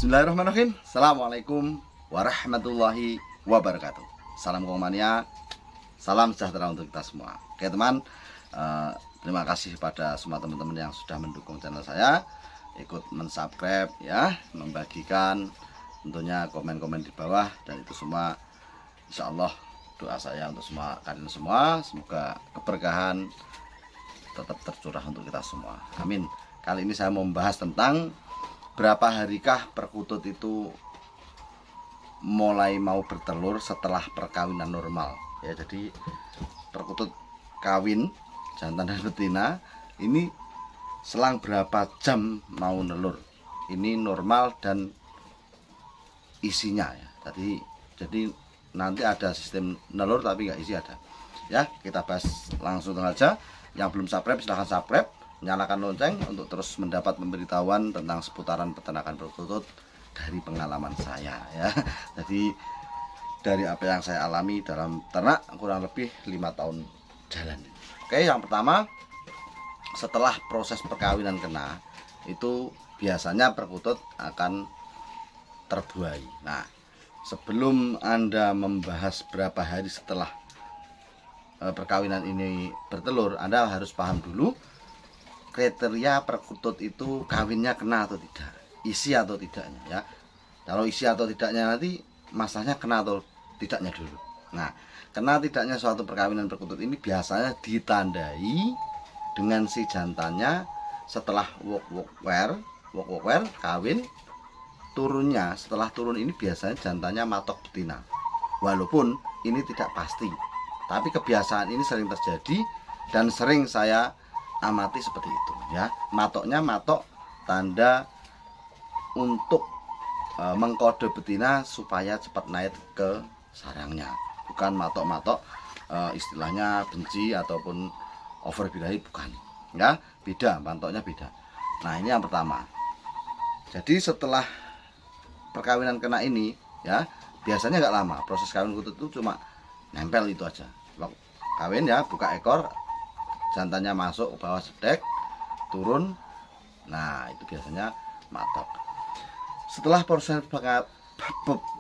Bismillahirrahmanirrahim. Assalamualaikum warahmatullahi wabarakatuh. Salam Kongmania, salam sejahtera untuk kita semua. Oke teman, terima kasih pada semua teman-teman yang sudah mendukung channel saya, ikut mensubscribe ya, membagikan tentunya komen-komen di bawah, dan itu semua insya Allah doa saya untuk semua kalian semua, semoga keberkahan tetap tercurah untuk kita semua. Amin. Kali ini saya mau membahas tentang berapa harikah perkutut itu mulai mau bertelur setelah perkawinan normal ya. Jadi perkutut kawin jantan dan betina ini selang berapa jam mau nelur, ini normal dan isinya ya. Jadi nanti ada sistem nelur tapi nggak isi ada ya. Kita bahas langsung saja. Yang belum subscribe silahkan subscribe, nyalakan lonceng untuk terus mendapat pemberitahuan tentang seputaran peternakan perkutut dari pengalaman saya ya. Jadi dari apa yang saya alami dalam ternak kurang lebih 5 tahun jalan. Oke, yang pertama, setelah proses perkawinan kena itu biasanya perkutut akan terbuai. Nah, sebelum Anda membahas berapa hari setelah perkawinan ini bertelur, Anda harus paham dulu kriteria perkutut itu kawinnya kena atau tidak, isi atau tidaknya ya. Kalau isi atau tidaknya nanti masalahnya kena atau tidaknya dulu. Nah, kena tidaknya suatu perkawinan perkutut ini biasanya ditandai dengan si jantannya setelah walk-walk kawin, turunnya, setelah turun ini biasanya jantannya matok betina. Walaupun ini tidak pasti, tapi kebiasaan ini sering terjadi dan sering saya amati seperti itu ya. Matoknya matok tanda untuk mengkode betina supaya cepat naik ke sarangnya, bukan matok-matok istilahnya benci ataupun overbirahi, bukan ya. Beda, matoknya beda. Nah, ini yang pertama. Jadi setelah perkawinan kena ini ya, biasanya nggak lama proses kawin kutut itu, cuma nempel itu aja. Kawin ya, buka ekor, jantannya masuk ke bawah sedek, turun. Nah, itu biasanya matok. Setelah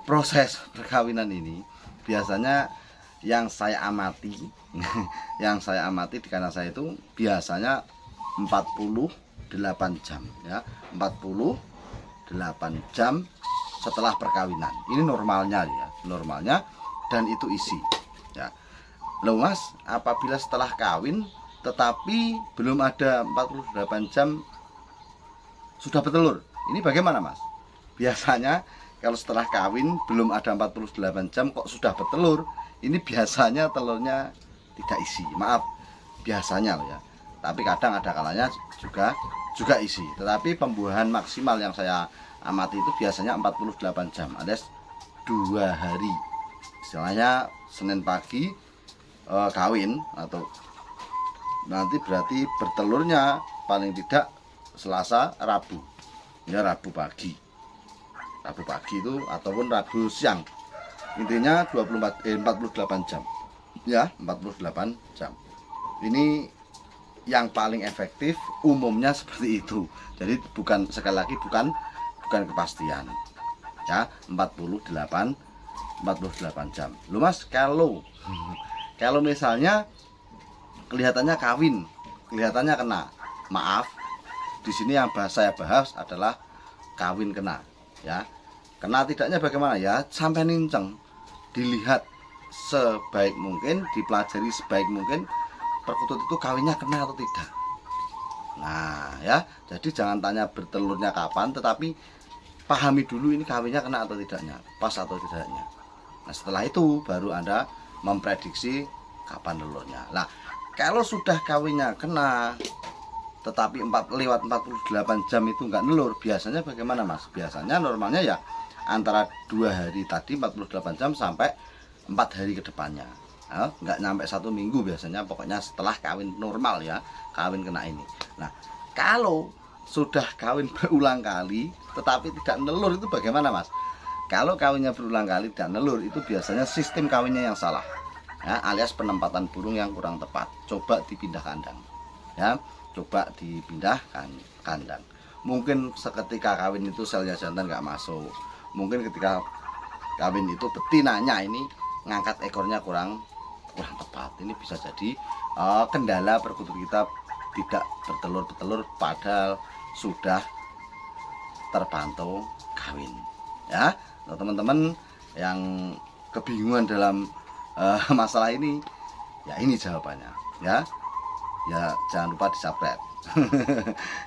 proses perkawinan ini, biasanya yang saya amati yang saya amati di kanan saya itu biasanya 48 jam ya, 48 jam setelah perkawinan. Ini normalnya ya, normalnya, dan itu isi ya. Loh Mas, apabila setelah kawin tetapi belum ada 48 jam sudah bertelur, ini bagaimana Mas? Biasanya kalau setelah kawin belum ada 48 jam kok sudah bertelur, ini biasanya telurnya tidak isi. Maaf, biasanya loh ya. Tapi kadang ada kalanya juga isi. Tetapi pembuahan maksimal yang saya amati itu biasanya 48 jam, alias 2 hari. Istilahnya Senin pagi kawin, atau nanti berarti bertelurnya paling tidak Selasa, Rabu ya, Rabu pagi itu ataupun Rabu siang, intinya 48 jam ya, 48 jam. Ini yang paling efektif, umumnya seperti itu. Jadi bukan, sekali lagi bukan kepastian ya, 48 jam. Lu Mas, kalau misalnya kelihatannya kawin, kelihatannya kena, maaf, di sini yang saya bahas adalah kawin kena ya. Kena tidaknya bagaimana ya, sampai ninceng, dilihat sebaik mungkin, dipelajari sebaik mungkin perkutut itu kawinnya kena atau tidak. Nah ya, jadi jangan tanya bertelurnya kapan, tetapi pahami dulu ini kawinnya kena atau tidaknya, pas atau tidaknya. Nah, setelah itu baru Anda memprediksi kapan telurnya. Nah, kalau sudah kawinnya kena tetapi lewat 48 jam itu enggak nelur, biasanya bagaimana Mas? Biasanya normalnya ya antara 2 hari tadi, 48 jam, sampai 4 hari ke depannya. Nah, enggak nyampe 1 minggu biasanya, pokoknya setelah kawin normal ya, kawin kena ini. Nah, kalau sudah kawin berulang kali tetapi tidak nelur, itu bagaimana Mas? Kalau kawinnya berulang kali dan nelur, itu biasanya sistem kawinnya yang salah ya, alias penempatan burung yang kurang tepat. Coba dipindah kandang ya, coba dipindah kandang. Mungkin seketika kawin itu selnya jantan nggak masuk, mungkin ketika kawin itu betinanya ini ngangkat ekornya kurang tepat. Ini bisa jadi kendala perkutut kita tidak bertelur padahal sudah terpantau kawin. Ya, teman-teman yang kebingungan dalam masalah ini, ya ini jawabannya. Ya jangan lupa di-subscribe.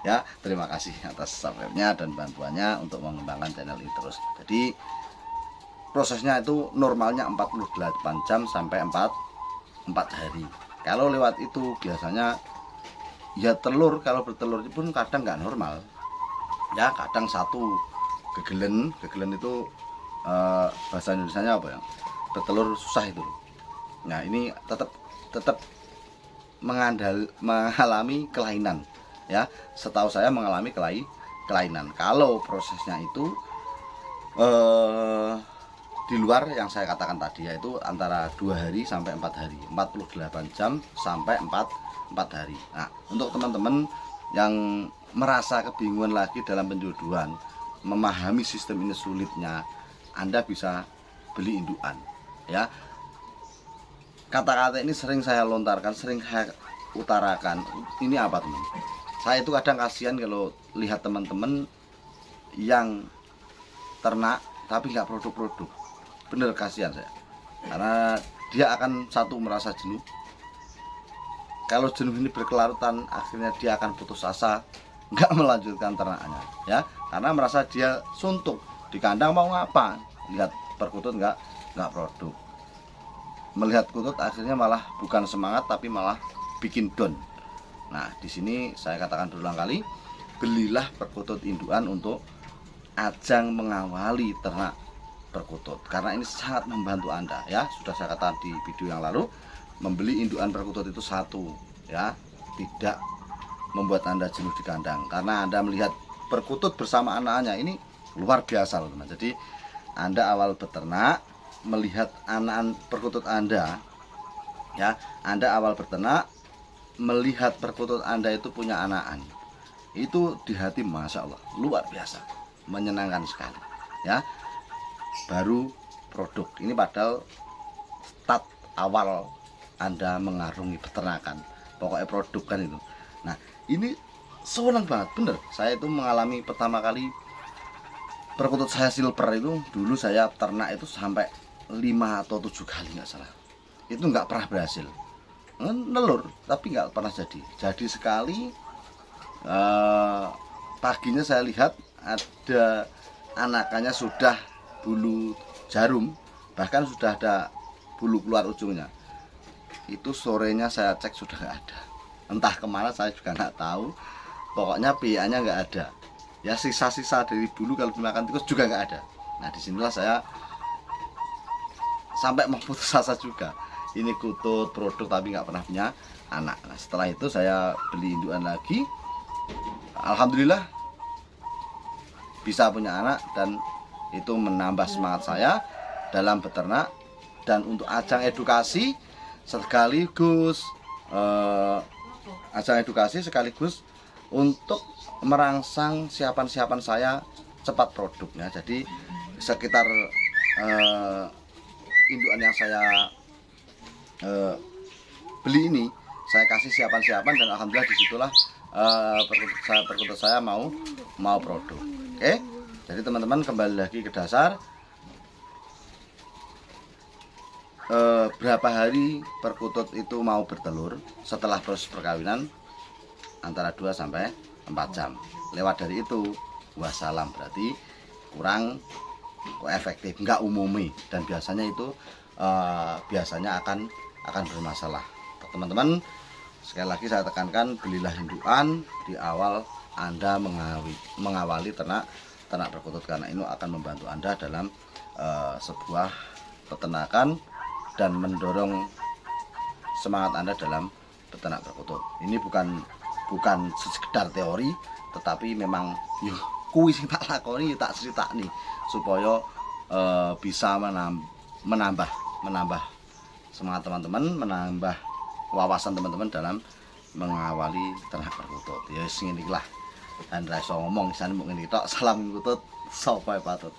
Ya, terima kasih atas subscribe-nya dan bantuannya untuk mengembangkan channel ini terus. Jadi prosesnya itu normalnya 48 jam sampai 4 hari. Kalau lewat itu biasanya ya telur, kalau bertelur pun kadang nggak normal. Ya, kadang satu gegelen itu bahasa Indonesianya apa ya? Bertelur susah itu. Nah, ini tetap mengalami kelainan. Ya, setahu saya mengalami kelainan. Kalau prosesnya itu di luar yang saya katakan tadi, yaitu antara 2 hari sampai 4 hari, 48 jam sampai 4 hari. Nah, untuk teman-teman yang merasa kebingungan lagi dalam penjodohan, memahami sistem ini sulitnya, Anda bisa beli indukan. Ya, kata-kata ini sering saya lontarkan, sering saya utarakan. Ini apa, teman? Saya itu kadang kasihan kalau lihat teman-teman yang ternak tapi nggak produk-produk. Bener, kasihan saya, karena dia akan satu merasa jenuh. Kalau jenuh ini berkelanjutan, akhirnya dia akan putus asa, nggak melanjutkan ternaknya. Ya, karena merasa dia suntuk di kandang, mau ngapa, lihat perkutut nggak produk. Melihat kutut akhirnya malah bukan semangat tapi malah bikin down. Nah, di sini saya katakan berulang kali, belilah perkutut indukan untuk ajang mengawali ternak perkutut, karena ini sangat membantu Anda. Ya, sudah saya katakan di video yang lalu, membeli indukan perkutut itu satu, ya, tidak membuat Anda jenuh di kandang, karena Anda melihat perkutut bersama anak-anaknya ini luar biasa, teman. Jadi Anda awal beternak melihat anak perkutut Anda, ya, Anda awal beternak melihat perkutut Anda itu punya anakan, itu di hati masya Allah luar biasa, menyenangkan sekali. Ya, baru produk ini, padahal start awal Anda mengarungi peternakan, pokoknya produk kan itu. Nah, ini senang banget, bener. Saya itu mengalami pertama kali perkutut saya silver itu, dulu saya ternak itu sampai 5 atau 7 kali nggak salah, itu nggak pernah berhasil nelur, tapi nggak pernah jadi sekali. Paginya saya lihat ada anakannya sudah bulu jarum, bahkan sudah ada bulu keluar ujungnya. Itu sorenya saya cek sudah nggak ada, entah kemana saya juga nggak tahu. Pokoknya PA-nya nggak ada. Ya, sisa-sisa dari bulu kalau dimakan tikus juga nggak ada. Nah, disinilah saya sampai memutus asa juga. Ini kutut produk tapi nggak pernah punya anak. Nah, setelah itu saya beli indukan lagi. Alhamdulillah bisa punya anak, dan itu menambah semangat saya dalam beternak. Dan untuk ajang edukasi sekaligus untuk merangsang siapan saya cepat produknya. Jadi sekitar indukan yang saya beli ini saya kasih siapan, dan alhamdulillah disitulah perkutut saya mau produk. Oke, jadi teman-teman kembali lagi ke dasar. Berapa hari perkutut itu mau bertelur setelah proses perkawinan? Antara 2 sampai 4 jam. Lewat dari itu wassalam, berarti kurang efektif, nggak umumi, dan biasanya itu biasanya akan bermasalah. Teman-teman, sekali lagi saya tekankan, belilah indukan di awal Anda mengawali ternak perkutut, karena ini akan membantu Anda dalam sebuah peternakan dan mendorong semangat Anda dalam peternak perkutut. Ini bukan sekedar teori, tetapi memang kuwi sing tak lakoni tak critakni supaya bisa menambah semangat teman-teman, menambah wawasan teman-teman dalam mengawali ternak perkutut. Ya, inilah Dan ra iso ngomong isane mung ngene tok. Salam ngutut sapa patut.